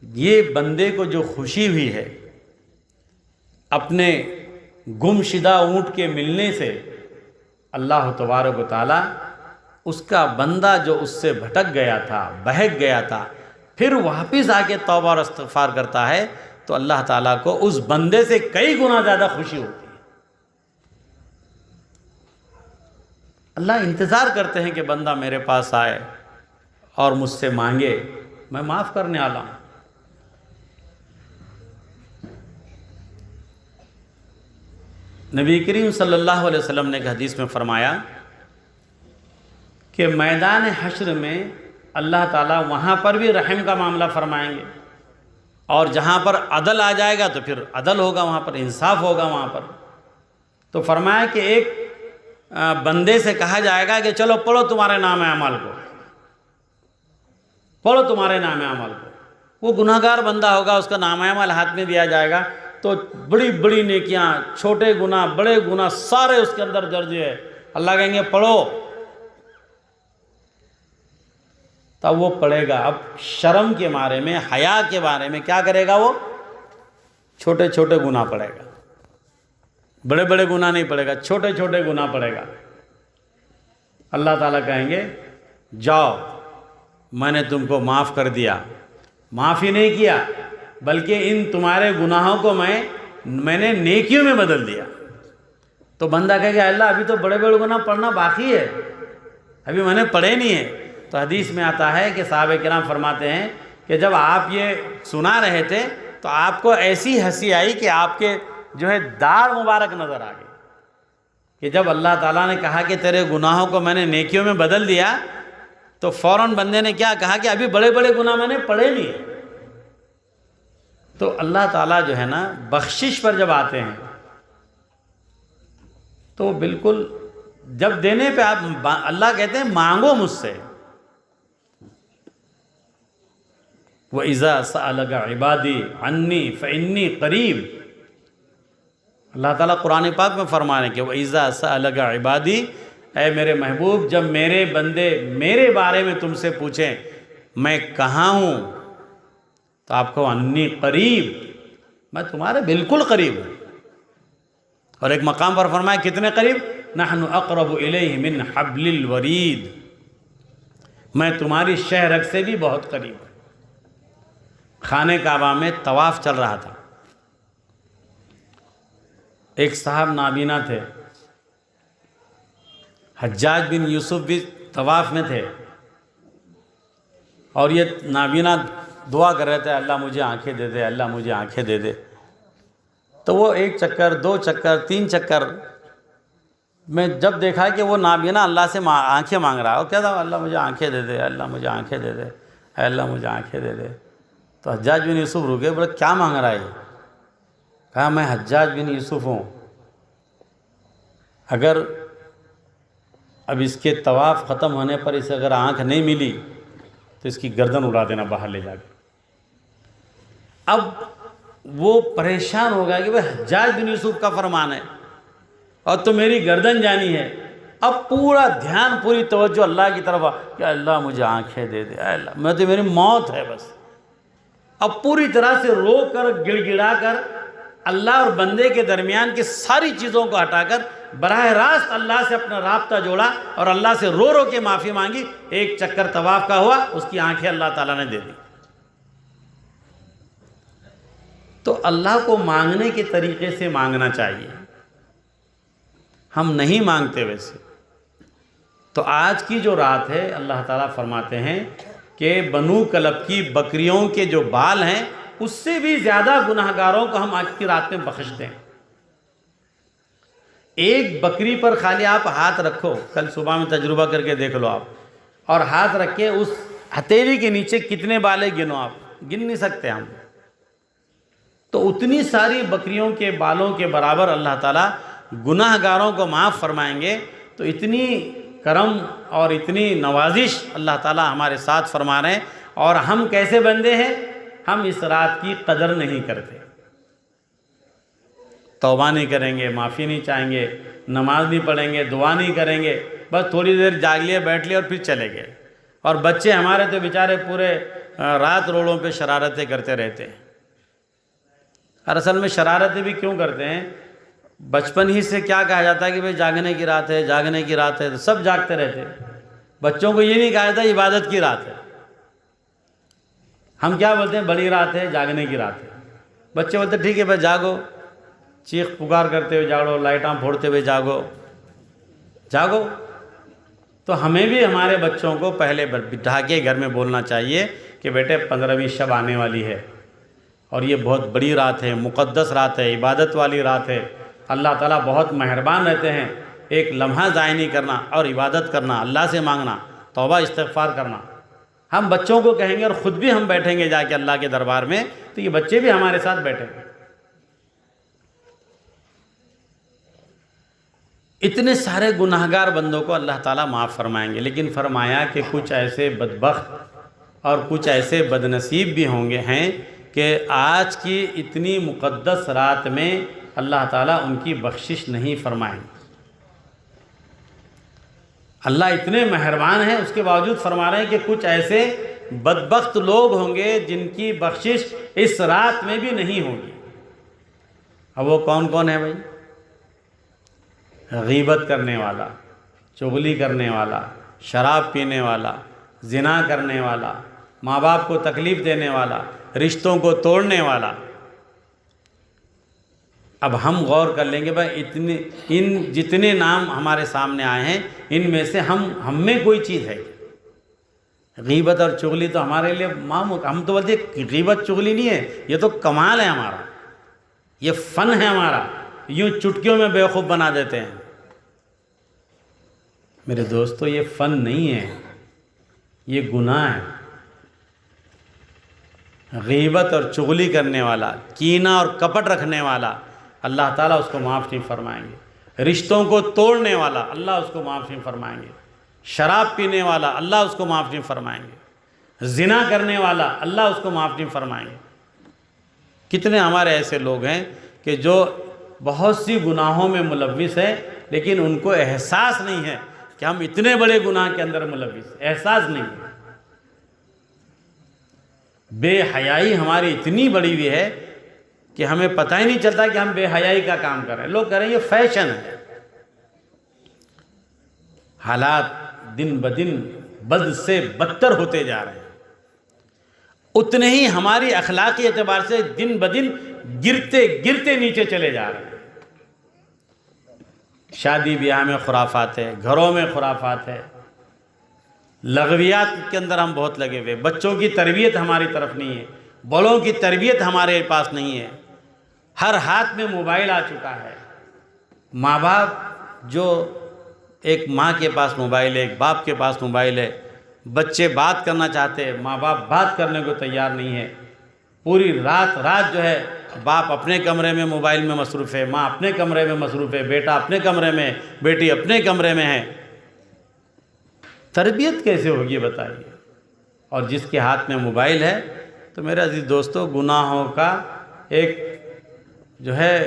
یہ بندے کو جو خوشی ہوئی ہے اپنے گمشدہ اونٹ کے ملنے سے، اللہ تبارک و تعالی اس کا بندہ جو اس سے بھٹک گیا تھا، بہک گیا تھا، پھر واپس آ کے توبہ اور استغفار کرتا ہے تو اللہ تعالیٰ کو اس بندے سے کئی گنا زیادہ خوشی ہوتی ہے۔ اللہ انتظار کرتے ہیں کہ بندہ میرے پاس آئے اور مجھ سے مانگے، میں معاف کرنے والا ہوں۔ نبی کریم صلی اللہ علیہ وسلم نے ایک حدیث میں فرمایا کہ میدان حشر میں اللہ تعالیٰ وہاں پر بھی رحم کا معاملہ فرمائیں گے، اور جہاں پر عدل آ جائے گا تو پھر عدل ہوگا، وہاں پر انصاف ہوگا وہاں پر۔ تو فرمایا کہ ایک بندے سے کہا جائے گا کہ چلو پڑھو تمہارے نام اعمال کو، پڑھو تمہارے نام اعمال کو۔ وہ گناہ گار بندہ ہوگا، اس کا نام اعمال ہاتھ میں دیا جائے گا تو بڑی بڑی نیکیاں، چھوٹے گناہ، بڑے گناہ سارے اس کے اندر درج ہے۔ اللہ کہیں گے پڑھو، تب وہ پڑھے گا۔ اب شرم کے بارے میں، حیا کے بارے میں کیا کرے گا؟ وہ چھوٹے چھوٹے گناہ پڑھے گا، بڑے بڑے گناہ نہیں پڑھے گا، چھوٹے چھوٹے گناہ پڑھے گا۔ اللہ تعالیٰ کہیں گے جاؤ، میں نے تم کو معاف کر دیا۔ معاف ہی نہیں کیا بلکہ ان تمہارے گناہوں کو میں نے نیکیوں میں بدل دیا۔ تو بندہ کہے گا اللہ ابھی تو بڑے بڑے گناہ پڑھنا باقی ہے، ابھی میں نے پڑھے نہیں ہے۔ تو حدیث میں آتا ہے کہ صحابہ کرام فرماتے ہیں کہ جب آپ یہ سنا رہے تھے تو آپ کو ایسی ہنسی آئی کہ آپ کے جو ہے داڑھ مبارک نظر آ گئی، کہ جب اللہ تعالیٰ نے کہا کہ تیرے گناہوں کو میں نے نیکیوں میں بدل دیا تو فوراً بندے نے کیا کہا کہ ابھی بڑے بڑے گناہ میں نے پڑھے نہیں۔ تو اللہ تعالیٰ جو ہے نا بخشش پر جب آتے ہیں تو بالکل جب دینے پہ آپ اللہ کہتے ہیں مانگو مجھ سے۔ وَإِذَا سَأَلَكَ عِبَادِي عَنِّي فَإِنِّي قَرِيبٌ، اللہ تعالیٰ قرآن پاک میں فرمانے کہ وَإِذَا سَأَلَكَ عِبَادِي، اے میرے محبوب جب میرے بندے میرے بارے میں تم سے پوچھیں میں کہاں ہوں، تو آپ کو انی قریب، میں تمہارے بالکل قریب ہوں۔ اور ایک مقام پر فرمایا کتنے قریب؟ نحن اقرب الیہ من حبل الورید، میں تمہاری شہ رگ سے بھی بہت قریب ہوں۔ خانہ کعبہ میں طواف چل رہا تھا، ایک صاحب نابینا تھے، حجاج بن یوسف بھی طواف میں تھے، اور یہ نابینا دعا کر رہے تھے اللہ مجھے آنکھیں دے دے، اللہ مجھے آنکھیں دے دے۔ تو وہ ایک چکر، دو چکر، تین چکر میں جب دیکھا کہ وہ نابینا اللہ سے آنکھیں مانگ رہا ہے، وہ کہتا اللہ مجھے آنکھیں دے دے، اللہ مجھے آنکھیں دے دے، اللہ مجھے آنکھیں دے دے۔ تو حجاج بن یوسف رکے، بولے کیا مانگ رہا ہے یہ؟ کہا میں حجاج بن یوسف ہوں، اگر اب اس کے طواف ختم ہونے پر اسے اگر آنکھ نہیں ملی تو اس کی گردن اڑا دینا باہر لے جا کے۔ اب وہ پریشان ہو گیا کہ بھئی حجاج بن یوسف کا فرمان ہے اور تو میری گردن جانی ہے۔ اب پورا دھیان، پوری توجہ اللہ کی طرف کہ اللہ مجھے آنکھیں دے دے، اے اللہ میں تو میری موت ہے بس۔ اب پوری طرح سے رو کر گڑ گڑا کر اللہ اور بندے کے درمیان کی ساری چیزوں کو ہٹا کر براہ راست اللہ سے اپنا رابطہ جوڑا اور اللہ سے رو رو کے معافی مانگی۔ ایک چکر طواف کا ہوا، اس کی آنکھیں اللہ تعالیٰ نے دے دی۔ تو اللہ کو مانگنے کے طریقے سے مانگنا چاہیے، ہم نہیں مانگتے ویسے۔ تو آج کی جو رات ہے اللہ تعالیٰ فرماتے ہیں کہ بنو کلب کی بکریوں کے جو بال ہیں اس سے بھی زیادہ گناہ گاروں کو ہم آج کی رات میں بخش دیں۔ ایک بکری پر خالی آپ ہاتھ رکھو، کل صبح میں تجربہ کر کے دیکھ لو آپ، اور ہاتھ رکھ کے اس ہتھیلی کے نیچے کتنے بالیں گنو، آپ گن نہیں سکتے ہم۔ تو اتنی ساری بکریوں کے بالوں کے برابر اللہ تعالیٰ گناہ گاروں کو معاف فرمائیں گے۔ تو اتنی کرم اور اتنی نوازش اللہ تعالیٰ ہمارے ساتھ فرما رہے ہیں، اور ہم کیسے بندے ہیں؟ ہم اس رات کی قدر نہیں کرتے، توبہ نہیں کریں گے، معافی نہیں چاہیں گے، نماز نہیں پڑھیں گے، دعا نہیں کریں گے، بس تھوڑی دیر جاگ لیے، بیٹھ لیے اور پھر چلے گئے۔ اور بچے ہمارے تو بیچارے پورے رات روڈوں پہ شرارتیں کرتے رہتے ہیں۔ اور اصل میں شرارتیں بھی کیوں کرتے ہیں؟ بچپن ہی سے کیا کہا جاتا ہے کہ بھئی جاگنے کی رات ہے، جاگنے کی رات ہے، تو سب جاگتے رہتے ہیں۔ بچوں کو یہ نہیں کہا جاتا عبادت کی رات ہے۔ ہم کیا بولتے ہیں؟ بڑی رات ہے، جاگنے کی رات ہے۔ بچے بولتے ہیں ٹھیک ہے بھائی جاگو، چیخ پکار کرتے ہوئے جاگو، لائٹاں پھوڑتے ہوئے جاگو جاگو۔ تو ہمیں بھی ہمارے بچوں کو پہلے بٹھا کے گھر میں بولنا چاہیے کہ بیٹے 15ویں شب آنے والی ہے، اور یہ بہت بڑی رات ہے، مقدس رات ہے، عبادت والی رات ہے۔ اللہ تعالیٰ بہت مہربان رہتے ہیں، ایک لمحہ ضائع نہیں کرنا، اور عبادت کرنا، اللہ سے مانگنا، توبہ استغفار کرنا۔ ہم بچوں کو کہیں گے اور خود بھی ہم بیٹھیں گے جا کے اللہ کے دربار میں، تو یہ بچے بھی ہمارے ساتھ بیٹھیں گے۔ اتنے سارے گناہگار بندوں کو اللہ تعالیٰ معاف فرمائیں گے، لیکن فرمایا کہ کچھ ایسے بدبخت اور کچھ ایسے بدنصیب بھی ہوں گے ہیں کہ آج کی اتنی مقدس رات میں اللہ تعالیٰ ان کی بخشش نہیں فرمائیں گے۔ اللہ اتنے مہربان ہیں، اس کے باوجود فرما رہے ہیں کہ کچھ ایسے بدبخت لوگ ہوں گے جن کی بخشش اس رات میں بھی نہیں ہوگی۔ اب وہ کون کون ہے بھائی؟ غیبت کرنے والا، چغلی کرنے والا، شراب پینے والا، زنا کرنے والا، ماں باپ کو تکلیف دینے والا، رشتوں کو توڑنے والا۔ اب ہم غور کر لیں گے بھائی ان جتنے نام ہمارے سامنے آئے ہیں، ان میں سے ہم میں کوئی چیز ہے؟ غیبت اور چغلی تو ہمارے لیے ہم تو بولتے ہیں غیبت چغلی نہیں ہے، یہ تو کمال ہے ہمارا، یہ فن ہے ہمارا، یوں چٹکیوں میں بیوقوف بنا دیتے ہیں۔ میرے دوستو یہ فن نہیں ہے، یہ گناہ ہے۔ غیبت اور چغلی کرنے والا، کینہ اور کپٹ رکھنے والا، اللہ تعالیٰ اس کو معاف نہیں فرمائیں گے۔ رشتوں کو توڑنے والا، اللہ اس کو معاف نہیں فرمائیں گے۔ شراب پینے والا، اللہ اس کو معاف نہیں فرمائیں گے۔ زنا کرنے والا، اللہ اس کو معاف نہیں فرمائیں گے۔ کتنے ہمارے ایسے لوگ ہیں کہ جو بہت سی گناہوں میں ملوث ہیں، لیکن ان کو احساس نہیں ہے کہ ہم اتنے بڑے گناہ کے اندر ملوث ہیں، احساس نہیں ہے۔ بے حیائی ہماری اتنی بڑی ہوئی ہے کہ ہمیں پتہ ہی نہیں چلتا کہ ہم بے حیائی کا کام کر رہے ہیں۔ لوگ کہہ رہے ہیں یہ فیشن ہے۔ حالات دن بدن بد سے بدتر ہوتے جا رہے ہیں، اتنے ہی ہماری اخلاقی اعتبار سے دن بدن گرتے گرتے نیچے چلے جا رہے ہیں۔ شادی بیاہ میں خرافات ہے، گھروں میں خرافات ہے، لغویات کے اندر ہم بہت لگے ہوئے، بچوں کی تربیت ہماری طرف نہیں ہے، بڑوں کی تربیت ہمارے پاس نہیں ہے، ہر ہاتھ میں موبائل آ چکا ہے۔ ماں باپ جو ایک ماں کے پاس موبائل ہے، ایک باپ کے پاس موبائل ہے، بچے بات کرنا چاہتے ہیں، ماں باپ بات کرنے کو تیار نہیں ہے۔ پوری رات جو ہے باپ اپنے کمرے میں موبائل میں مصروف ہے، ماں اپنے کمرے میں مصروف ہے، بیٹا اپنے کمرے میں، بیٹی اپنے کمرے میں ہے۔ تربیت کیسے ہوگی بتائیے؟ اور جس کے ہاتھ میں موبائل ہے، تو میرے عزیز دوستو گناہوں کا ایک جو ہے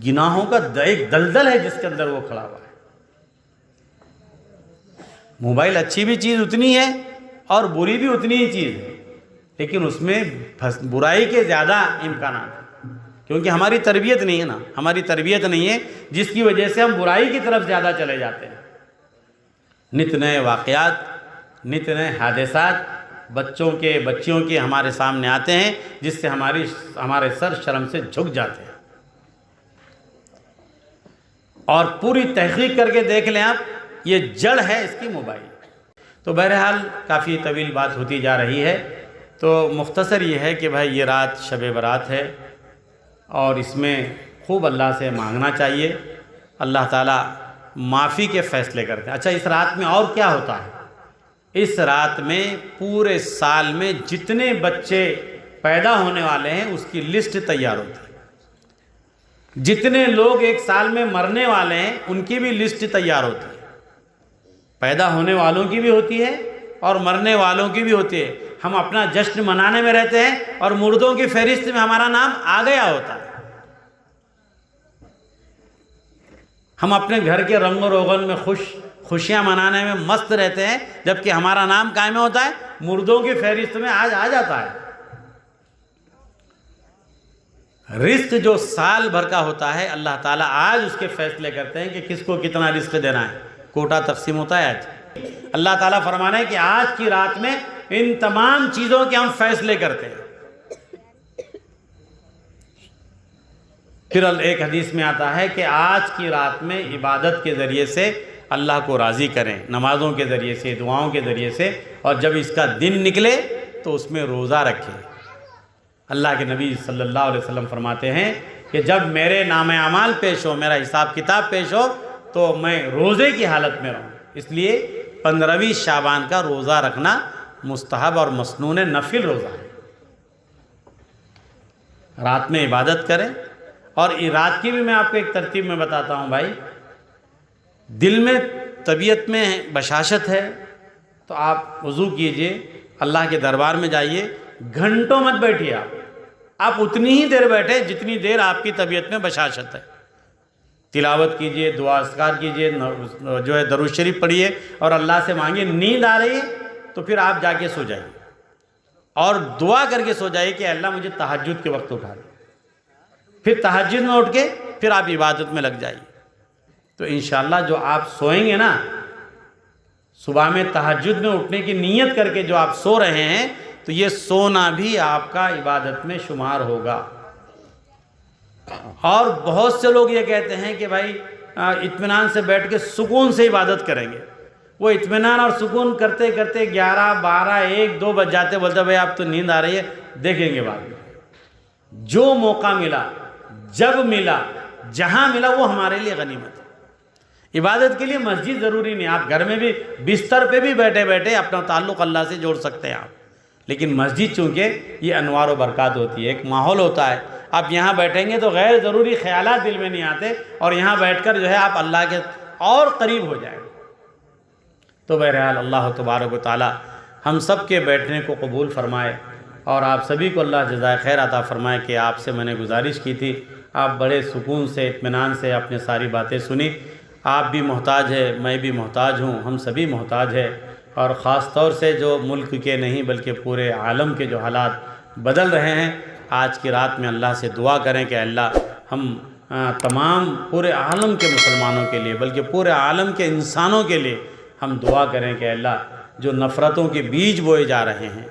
گناہوں کا ایک دلدل ہے جس کے اندر وہ کھڑا ہوا ہے۔ موبائل اچھی بھی چیز اتنی ہے اور بری بھی اتنی ہی چیز ہے، لیکن اس میں برائی کے زیادہ امکانات ہیں، کیونکہ ہماری تربیت نہیں ہے نا، ہماری تربیت نہیں ہے، جس کی وجہ سے ہم برائی کی طرف زیادہ چلے جاتے ہیں۔ نت نئے واقعات، نت نئے حادثات بچیوں کے ہمارے سامنے آتے ہیں، جس سے ہمارے سر شرم سے جھک جاتے ہیں۔ اور پوری تحقیق کر کے دیکھ لیں آپ، یہ جڑ ہے اس کی موبائل۔ تو بہرحال کافی طویل بات ہوتی جا رہی ہے، تو مختصر یہ ہے کہ بھائی یہ رات شب برات ہے، اور اس میں خوب اللہ سے مانگنا چاہیے۔ اللہ تعالیٰ معافی کے فیصلے کرتے ہیں۔ اچھا، اس رات میں اور کیا ہوتا ہے؟ اس رات میں پورے سال میں جتنے بچے پیدا ہونے والے ہیں اس کی لسٹ تیار ہوتی ہے۔ جتنے لوگ ایک سال میں مرنے والے ہیں ان کی بھی لسٹ تیار ہوتی ہے۔ پیدا ہونے والوں کی بھی ہوتی ہے اور مرنے والوں کی بھی ہوتی ہے۔ ہم اپنا جشن منانے میں رہتے ہیں اور مردوں کی فہرست میں ہمارا نام آ گیا ہوتا ہے۔ ہم اپنے گھر کے رنگ و روغن میں خوشیاں منانے میں مست رہتے ہیں، جبکہ ہمارا نام قائم ہوتا ہے مردوں کی فہرست میں آج آ جاتا ہے۔ رزق جو سال بھر کا ہوتا ہے، اللہ تعالیٰ آج اس کے فیصلے کرتے ہیں کہ کس کو کتنا رزق دینا ہے، کوٹا تقسیم ہوتا ہے آج۔ اللہ تعالیٰ فرمانا ہے کہ آج کی رات میں ان تمام چیزوں کے ہم فیصلے کرتے ہیں۔ پھر ایک حدیث میں آتا ہے کہ آج کی رات میں عبادت کے ذریعے سے اللہ کو راضی کریں، نمازوں کے ذریعے سے، دعاؤں کے ذریعے سے، اور جب اس کا دن نکلے تو اس میں روزہ رکھیں۔ اللہ کے نبی صلی اللہ علیہ وسلم فرماتے ہیں کہ جب میرے نام اعمال پیش ہو، میرا حساب کتاب پیش ہو، تو میں روزے کی حالت میں رہوں۔ اس لیے 15ویں شعبان کا روزہ رکھنا مستحب اور مسنون نفل روزہ ہے۔ رات میں عبادت کریں، اور رات کی بھی میں آپ کو ایک ترتیب میں بتاتا ہوں بھائی۔ دل میں طبیعت میں بشاشت ہے تو آپ وضو کیجئے، اللہ کے دربار میں جائیے، گھنٹوں مت بیٹھیے، آپ اتنی ہی دیر بیٹھے جتنی دیر آپ کی طبیعت میں بشاشت ہے۔ تلاوت کیجئے، دعا اذکار کیجئے، جو ہے درود شریف پڑھیے، اور اللہ سے مانگیے۔ نیند آ رہی ہے تو پھر آپ جا کے سو جائیے، اور دعا کر کے سو جائیے کہ اللہ مجھے تہجد کے وقت اٹھا دے۔ پھر تہجد میں اٹھ کے پھر آپ عبادت میں لگ جائیے، تو انشاءاللہ جو آپ سوئیں گے نا، صبح میں تہجد میں اٹھنے کی نیت کر کے جو آپ سو رہے ہیں، تو یہ سونا بھی آپ کا عبادت میں شمار ہوگا۔ اور بہت سے لوگ یہ کہتے ہیں کہ بھائی اطمینان سے بیٹھ کے سکون سے عبادت کریں گے۔ وہ اطمینان اور سکون کرتے کرتے 11، 12، 1، 2 بج جاتے، بولتے بھائی آپ تو نیند آ رہی ہے، دیکھیں گے بعد میں۔ جو موقع ملا، جب ملا، جہاں ملا، وہ ہمارے لیے غنیمت ہے۔ عبادت کے لیے مسجد ضروری نہیں، آپ گھر میں بھی بستر پہ بھی بیٹھے بیٹھے اپنا تعلق اللہ سے جوڑ سکتے ہیں آپ۔ لیکن مسجد چونکہ یہ انوار و برکات ہوتی ہے، ایک ماحول ہوتا ہے، آپ یہاں بیٹھیں گے تو غیر ضروری خیالات دل میں نہیں آتے، اور یہاں بیٹھ کر جو ہے آپ اللہ کے اور قریب ہو جائیں۔ تو بہرحال اللہ تبارک و تعالی ہم سب کے بیٹھنے کو قبول فرمائے، اور آپ سبھی کو اللہ جزائے خیر عطا فرمائے کہ آپ سے میں نے گزارش کی تھی، آپ بڑے سکون سے، اطمینان سے اپنے ساری باتیں سنی۔ آپ بھی محتاج ہے، میں بھی محتاج ہوں، ہم سبھی محتاج ہیں، اور خاص طور سے جو ملک کے نہیں بلکہ پورے عالم کے جو حالات بدل رہے ہیں، آج کی رات میں اللہ سے دعا کریں کہ اللہ ہم تمام پورے عالم کے مسلمانوں کے لیے، بلکہ پورے عالم کے انسانوں کے لیے ہم دعا کریں کہ اللہ جو نفرتوں کے بیج بوئے جا رہے ہیں،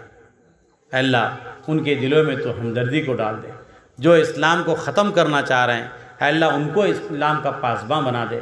اللہ ان کے دلوں میں تو ہمدردی کو ڈال دے۔ جو اسلام کو ختم کرنا چاہ رہے ہیں، اللہ ان کو اسلام کا پاسباں بنا دے۔